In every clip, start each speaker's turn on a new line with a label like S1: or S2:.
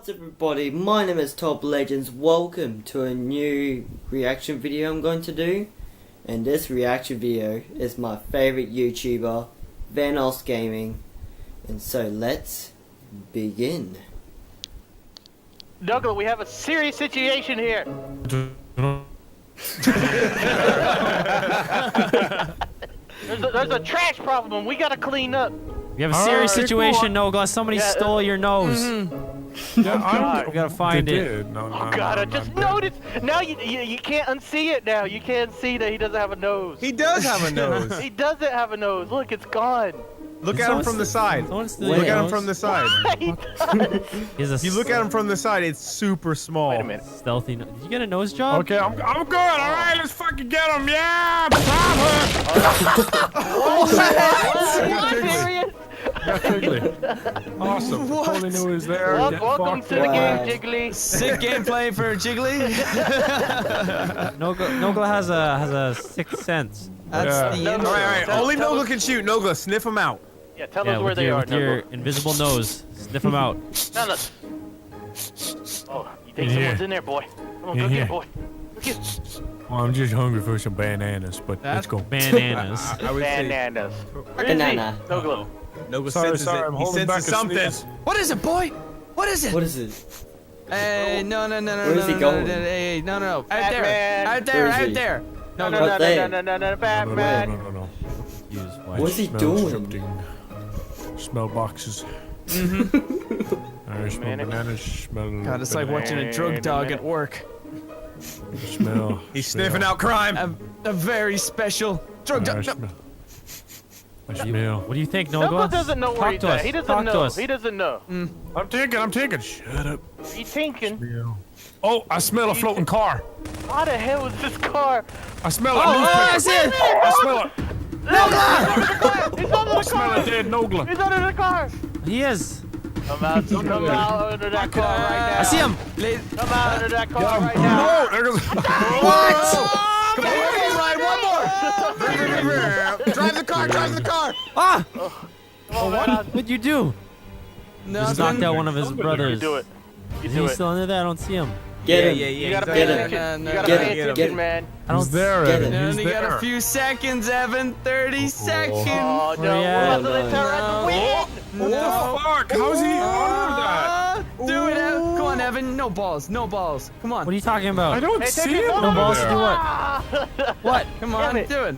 S1: What's up everybody, my name is Top Legends. Welcome to a new reaction video I'm going to do. And this reaction video is my favorite YouTuber, Vanossgaming. And so let's begin.
S2: Douglas, we have a serious situation here. There's a trash problem we gotta clean up.
S3: We have a serious situation, Nogla. Somebody stole your nose.
S2: Yeah,
S3: we gotta find it.
S2: Oh God, I just noticed. Now you can't unsee it now. You can't see that he doesn't have a nose.
S4: He does have a nose.
S2: He doesn't have a nose. Look, it's gone.
S4: Look at him from the side. Look at him from the side.
S2: He does.
S4: You look at him from the side, it's super small.
S2: Wait a minute.
S3: Stealthy. Did you get a nose job?
S5: Okay, I'm good. All right, let's fucking get him. Yeah, awesome. Totally knew he was there.
S2: Welcome to the game, Jiggly.
S6: Sick gameplay for Jiggly.
S3: Nogla has a sixth sense.
S6: That's the
S4: All right. Only Nogla can shoot. Nogla, sniff him out.
S2: Yeah, tell us where they are.
S3: With your invisible nose, sniff them out.
S2: No. Oh, you think someone's in there, boy? Come on, go get it, boy.
S5: Well, I'm just hungry for some bananas, but let's go.
S3: Bananas.
S2: Bananas.
S1: Banana.
S2: Nogla.
S4: Nogla
S5: Sorry,
S4: senses it.
S5: I'm
S4: He
S5: holding back
S4: senses
S5: a
S4: something.
S5: sneeze.
S6: What is it, boy? What is it?
S1: What is it?
S6: Hey, no.
S1: Where is he going?
S6: Hey, no. Out
S2: Batman.
S6: there.
S1: Where is he?
S6: Out there.
S2: No, Batman.
S5: No.
S1: What is he
S5: Smell
S1: doing?
S5: something. Smell boxes. I smell bananas. Smell.
S6: God, it's like watching a drug dog at work.
S5: Smell.
S4: He's sniffing out crime.
S6: A very special drug dog. No.
S5: I smell.
S3: What do you think,
S2: Nogla
S3: Nogla?
S2: doesn't know where
S3: Talk
S2: he's
S3: to
S2: at.
S3: us.
S2: He doesn't
S3: Talk
S2: know.
S3: to us.
S2: He doesn't know.
S5: I'm taking. Shut up.
S2: He's thinking.
S5: Oh, I smell a floating car.
S2: Why the hell is this car?
S5: I smell a
S6: I
S5: newspaper.
S6: see it.
S5: I smell it.
S2: He's under
S5: I
S2: the
S5: smell a
S2: car.
S5: dead Nogla.
S2: He's under the car.
S3: He is.
S2: Come out under that car right now.
S3: I see him.
S2: Come out under that car right now.
S5: No, there goes.
S4: Come on, ride one more. Drive the car.
S3: Ah!
S2: Oh, what?
S3: What'd you do? Just knocked out one of his brothers.
S2: You do it. You
S3: Is
S2: do
S3: he
S2: it.
S3: still under there? I don't see him.
S1: Get him.
S2: You gotta
S1: Get
S2: pay
S1: him.
S2: attention.
S6: No,
S2: You gotta
S1: get
S2: pay
S1: him.
S2: attention, man.
S3: I don't
S5: He's there,
S1: Get
S5: Evan.
S1: it.
S5: He's
S6: Only got a
S5: there.
S6: few seconds, Evan. 30 seconds.
S2: Oh, no.
S3: Yeah.
S2: We're about to turn the win.
S5: What the fuck? How's he under that?
S6: Do it, Evan. Come on, Evan. No balls. Come on.
S3: What are you talking about?
S5: I don't
S2: Hey,
S5: see
S2: take it.
S5: him
S2: No
S5: under
S3: balls to
S5: there.
S3: do what? What?
S6: Come on.
S2: Damn it.
S6: Do it.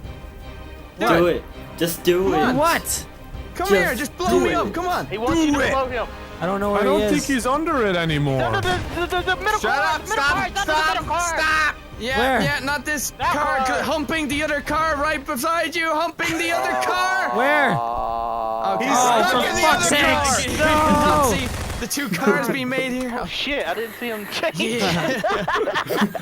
S1: Do it. Just do it.
S3: What?
S6: Come
S1: Just
S6: here. Just blow
S1: do
S6: me
S1: it.
S6: up. Come on.
S2: He wants you to blow him.
S3: I don't know where
S5: I don't
S3: he
S5: think
S3: is.
S5: he's under it anymore.
S2: No, the middle
S4: Shut
S2: car.
S4: up.
S2: Middle car. It's under the middle car.
S4: Stop.
S6: Yeah,
S3: Where?
S6: yeah, not this
S2: That
S6: car.
S2: car.
S6: Humping the other car right beside you. Humping the other car.
S3: Where?
S6: Okay.
S4: He's
S3: Oh,
S4: stuck
S3: for
S4: in the
S3: fuck's
S4: other car.
S3: sakes.
S6: Not
S3: No.
S6: see the two cars being made here.
S2: Oh, shit. I didn't see him change.
S6: Yeah.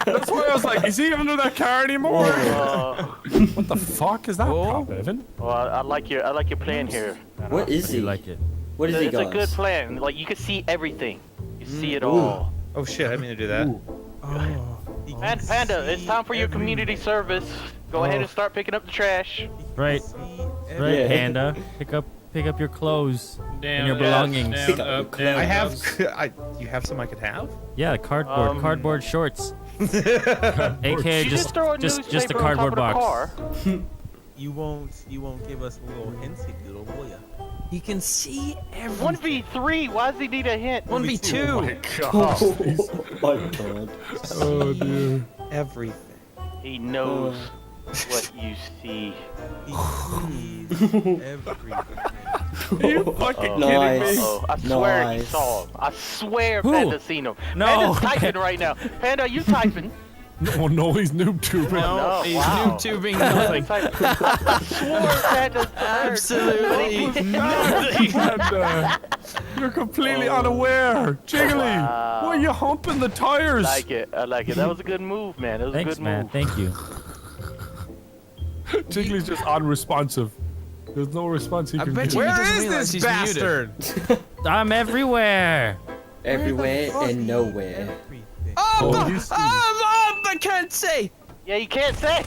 S5: That's why I was like, is he under that car anymore?
S2: Oh.
S5: What the fuck is that,
S6: Oh.
S5: Pop Evan?
S2: Well, I like your plan here.
S1: What is
S3: Do
S1: he?
S3: you like it?
S1: What is he,
S2: It's a
S1: guys?
S2: good plan. Like, you can see everything. You see it all.
S4: Oh shit, I didn't mean to do that.
S2: Panda, it's time for your community service. Go ahead and start picking up the trash.
S3: Right. Right,
S1: Yeah.
S3: Panda. Pick up your clothes and your belongings.
S1: Pick up your clothes.
S4: I have. You have some I could have?
S3: Yeah, cardboard shorts. AKA
S2: You just throw a
S3: just a
S2: newspaper
S3: cardboard
S2: on top
S3: box.
S2: of the car.
S7: You won't give us a little hintsy little will ya?
S6: You can see everything.
S2: 1v3. Why does he need a hint?
S6: 1v2.
S1: Oh my god.
S5: Oh, dear.
S7: Everything.
S2: He knows what you see.
S7: He sees everything.
S5: Are you fucking
S1: Nice.
S5: kidding me?
S2: Uh-oh. I swear he
S1: Nice.
S2: saw him. I swear
S3: Who?
S2: Panda's seen him.
S3: No,
S2: Panda's
S3: okay.
S2: typing right now. Panda, are you typing?
S5: No, he's noob tubing.
S2: No,
S6: He's
S2: wow.
S6: noob tubing nothing.
S2: I swore Panda's
S6: Absolutely
S5: And, you're completely unaware. Jiggly,
S2: Wow.
S5: why are you humping the
S2: I
S5: tires?
S2: like it. I like it. That was a good move, man. That was a
S3: Thanks,
S2: good
S3: man.
S2: move.
S3: Thank you.
S5: Jiggly's just unresponsive. There's no response he
S6: I
S5: can
S6: bet
S5: give.
S6: you-
S4: Where
S6: doesn't
S4: is
S6: realize
S4: this
S6: he's muted.
S4: bastard?
S3: I'm everywhere.
S1: Everywhere and nowhere.
S7: Everything.
S5: Oh, he's-
S6: I can't say.
S2: Yeah, you can't say.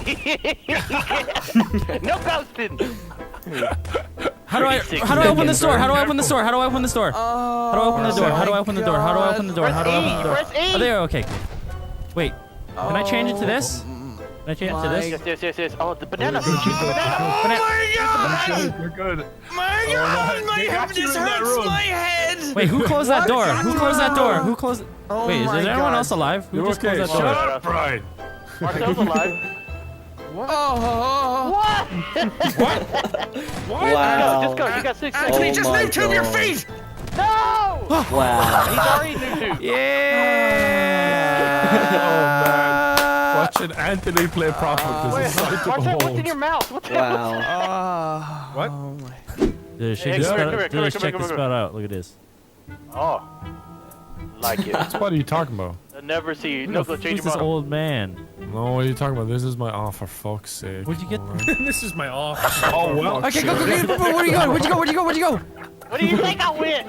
S2: No ghosting.
S3: How do I open this door? How do I open this door? How do I open this door? How do I open the door? How do I open the door? How do I open the door? How do I open the door?
S2: Press E.
S3: Oh, there. Okay. Wait. Can I change it to this? Can I change it to this?
S2: Yes. Oh, the banana. Choose the banana.
S5: You're good.
S6: My God, my head just hurts my head.
S3: Wait, who closed that door? Who closed that door? Who closed?
S6: Oh
S3: Wait, is
S6: my
S3: there anyone
S6: God.
S3: else alive? Who
S5: You're
S3: just
S5: okay.
S3: closed that
S5: Shut
S3: door?
S5: up, Brian.
S2: Marcel's alive.
S6: Oh,
S2: What?
S1: Wow.
S2: Just go. You got 6 seconds.
S6: Anthony,
S1: Oh
S6: just
S1: my
S6: move to your
S1: God.
S6: feet.
S2: No!
S1: Wow.
S2: He's already new.
S3: Yeah.
S5: Watching Anthony play Prophet
S2: Wait,
S5: is a sight to
S2: Marcel, what's in
S5: behold.
S2: your mouth? What the hell?
S1: Wow.
S4: What?
S3: Dude,
S2: Hey,
S3: check
S2: come here.
S3: check this spot out. Look at this.
S2: Oh. Like it.
S5: What are you talking about?
S2: I never see you. No, go change
S3: Who's
S2: your
S3: this
S2: mind.
S3: old man?
S5: No, what are you talking about? This is my for fuck's sake.
S3: Where'd you get?
S4: This is my office.
S5: Oh well.
S3: Okay, go. Where are you going? Where'd you go?
S2: What do you think I went?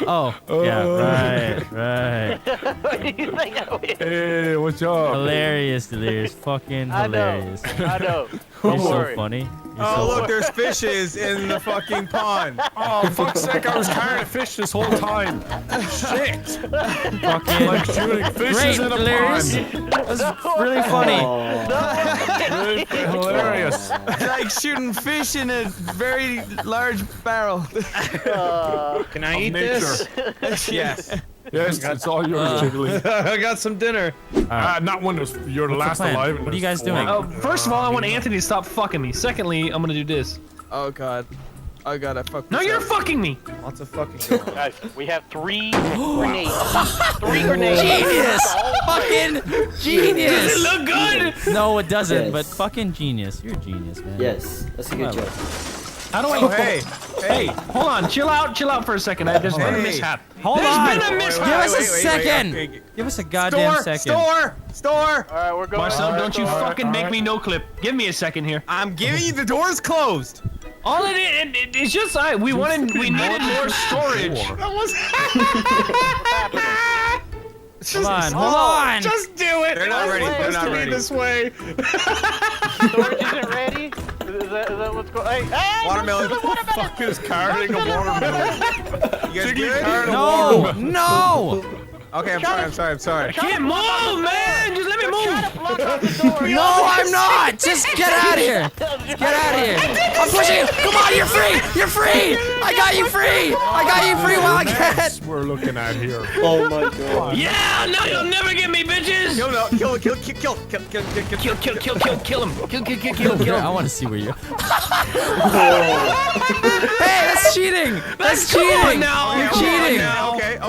S3: Oh, yeah, right.
S2: What do you think I went?
S5: Hey, what's up?
S3: Hilarious. Fucking
S2: I know.
S3: hilarious.
S2: I know.
S3: You're
S2: Don't
S3: so
S2: worry.
S3: funny. You're
S4: Oh,
S3: so
S4: look, there's fishes in the fucking pond.
S5: Oh, fuck's sake, I was carrying a fish this whole time. Shit.
S3: fucking
S5: Like shooting fishes
S3: great,
S5: in a
S3: hilarious.
S5: pond.
S3: That's really funny.
S1: Oh.
S5: Hilarious.
S6: It's like shooting fish in a very large barrel.
S4: Can I eat
S5: nature.
S4: this? Yes.
S5: Yes, it's all yours, Jiggly.
S4: I got some dinner.
S5: Not when you're the last
S3: plan?
S5: alive.
S3: What are you guys doing?
S8: First of all, I want Anthony to stop fucking me. Secondly, I'm gonna do this.
S6: Oh God. Oh God, I fucked
S8: No,
S6: this
S8: you're
S6: up.
S8: fucking me.
S4: Lots of fucking.
S2: Guys, we have 3 grenades. 3 grenades.
S3: Genius! Fucking genius!
S8: Does it look good?
S3: No, it doesn't.
S1: Yes.
S3: But fucking genius. You're a genius, man.
S1: Yes, that's a good job.
S8: How do I?
S4: Oh, hey.
S8: Hey, hold on. Chill out for a second. There's been a mishap.
S3: Hold
S8: There's
S3: on.
S8: been a mishap.
S3: Give us a
S4: Wait,
S3: second.
S4: okay.
S3: Give us a goddamn second.
S4: Store.
S2: Alright, we're going.
S8: Marcel, don't you fucking make
S5: alright.
S8: me no clip. Give me a second here.
S4: I'm giving you the doors closed.
S8: All it's just we needed more storage.
S3: Hold on.
S4: Just do it. They're not ready. They're not ready. This way.
S2: Storage isn't ready? Is that what's going? Hey!
S4: Watermelon.
S5: Fuck is carrying a watermelon.
S4: You guys
S5: Jiggy
S4: good?
S5: carrying a
S3: No,
S5: watermelon.
S3: no.
S4: Okay, I'm sorry.
S8: Can't move, man. Just let me move.
S3: No, I'm not. Just get out of here. Get out of here. I'm pushing you. Come on, you're free. You're free. I got you free. Wildcat.
S5: That's what we're looking at here.
S1: Oh my God.
S8: Yeah, no, you'll never get me, bitches.
S4: Kill him.
S8: Kill him. Kill
S3: I
S8: him.
S3: want to see where you. Hey, that's cheating. That's cheating.
S8: now.
S3: You're cheating.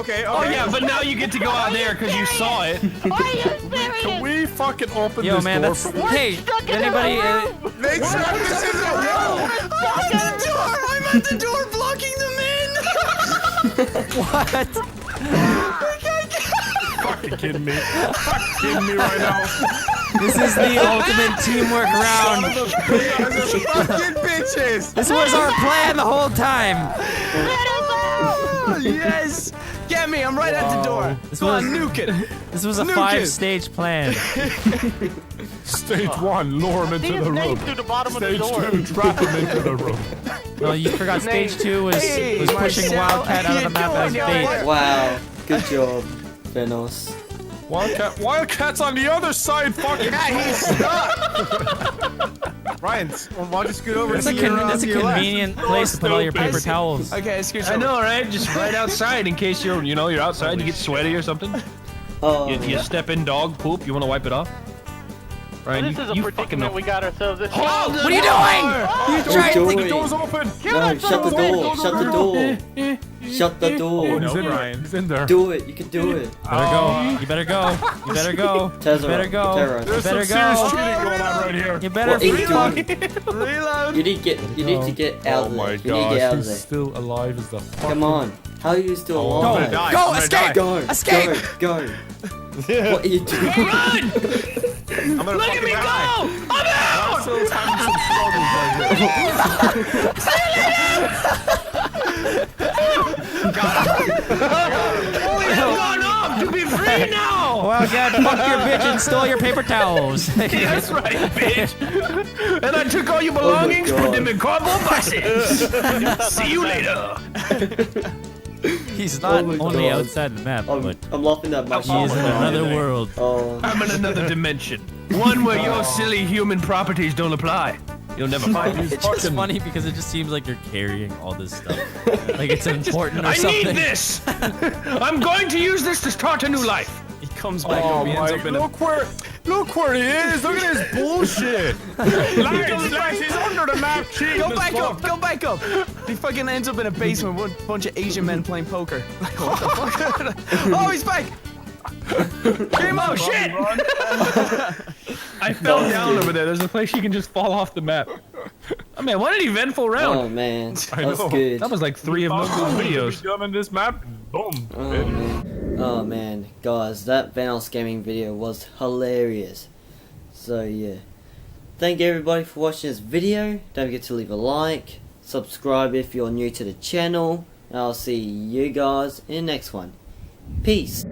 S4: Okay.
S8: Oh yeah, but now you get to go out there because you saw it.
S5: Can we fucking open
S3: Yo,
S5: this
S3: man,
S5: door?
S3: that's. Hey, anybody?
S4: Make sure this is a wall.
S6: I'm at the door blocking them
S3: What?
S5: Fucking kidding me. Fucking kidding me right now.
S3: This is the ultimate teamwork round.
S4: Fucking bitches.
S3: This was our plan the whole time.
S6: in. Yes. Get me. I'm right at the door.
S3: This
S6: Go on,
S3: was-
S6: nuke it.
S3: This was a
S6: Nuke it.
S3: 5-stage plan.
S5: Stage 1, lure him into
S2: His
S5: the
S2: name
S5: room.
S2: through the bottom of the
S5: Stage
S2: door.
S5: 2, trap him into the room.
S3: No, you forgot stage 2 was
S6: Hey,
S3: pushing
S6: Marcel,
S3: Wildcat out of the map
S6: how
S3: as
S6: you doing?
S3: bait.
S1: Wow. Good job, Vanos.
S5: Wildcat's on the other side, fucking.
S4: He's stuck. Ryan, why don't you scoot over
S3: That's a,
S4: to your
S3: that's a
S4: to your left?
S3: convenient place to put all your paper towels.
S6: Okay, excuse me.
S8: I know, right? Just right outside in case you're outside, you get sweaty or something.
S1: Oh.
S8: You step in dog poop, you want to wipe it off? Ryan,
S2: This is a
S8: you fucking
S2: predicament
S8: know.
S2: we got ourselves in.
S8: Hold
S3: What are you doing? You tried
S1: do
S3: to.
S1: it.
S5: The door's open.
S1: No, shut the door. Shut the door. Shut the door.
S5: He's in there.
S4: Ryan.
S5: He's in there.
S1: Do it. You can do it.
S3: Better go. You better go. You better go. You
S1: Tezera,
S3: better go.
S1: Tezera.
S3: You
S5: There's some
S3: better
S5: serious
S3: go.
S5: cheating going on right here.
S3: You better
S1: What are you
S3: fuck.
S1: doing?
S6: Reload.
S1: You need to get out
S5: Oh
S1: of
S5: my
S1: there. You need to get out
S5: gosh,
S1: of
S5: he's
S1: there.
S5: still alive as the fuck.
S1: Come on. How are you still
S5: Oh,
S1: alive?
S5: I'm gonna die.
S3: Go,
S4: I'm gonna
S3: escape.
S1: Go.
S3: Escape.
S1: Go. What are you doing?
S4: I'm gonna
S8: Look at me go! I'm out!
S5: Still having some struggles right here.
S8: We have gone off to be free! you now!
S3: Well, God, fuck your bitch and stole your paper towels.
S8: That's right, bitch. And I took all your belongings, put them in cardboard boxes. See you later.
S3: He's not
S1: Oh my
S3: only
S1: God.
S3: outside the map, but
S1: I'm laughing at my
S3: he is in another world.
S1: Oh,
S8: I'm in another dimension. One where your silly human properties don't apply. You'll never find me.
S3: It's just funny because it just seems like you're carrying all this stuff. Like it's important or
S8: I
S3: something.
S8: need this! I'm going to use this to start a new life.
S6: He comes back
S4: Oh
S6: up, he ends
S4: my,
S6: up in a...
S4: look where he is. Look at this bullshit. Lions, he's under the map.
S6: Go back up, go back up. He fucking ends up in a basement with a bunch of Asian men playing poker. Like, what the fuck? Oh, he's back.
S8: Game on, shit! I fell down over there. There's a place you can just fall off the map. Oh man, what an eventful round.
S1: oh man,
S4: I
S1: that's
S4: know.
S1: good.
S8: That was like 3 of those videos.
S5: Dumb in this map. Boom.
S1: Oh man, guys, that Vanossgaming video was hilarious. So yeah, thank you everybody for watching this video. Don't forget to leave a like, subscribe if you're new to the channel, and I'll see you guys in the next one. Peace.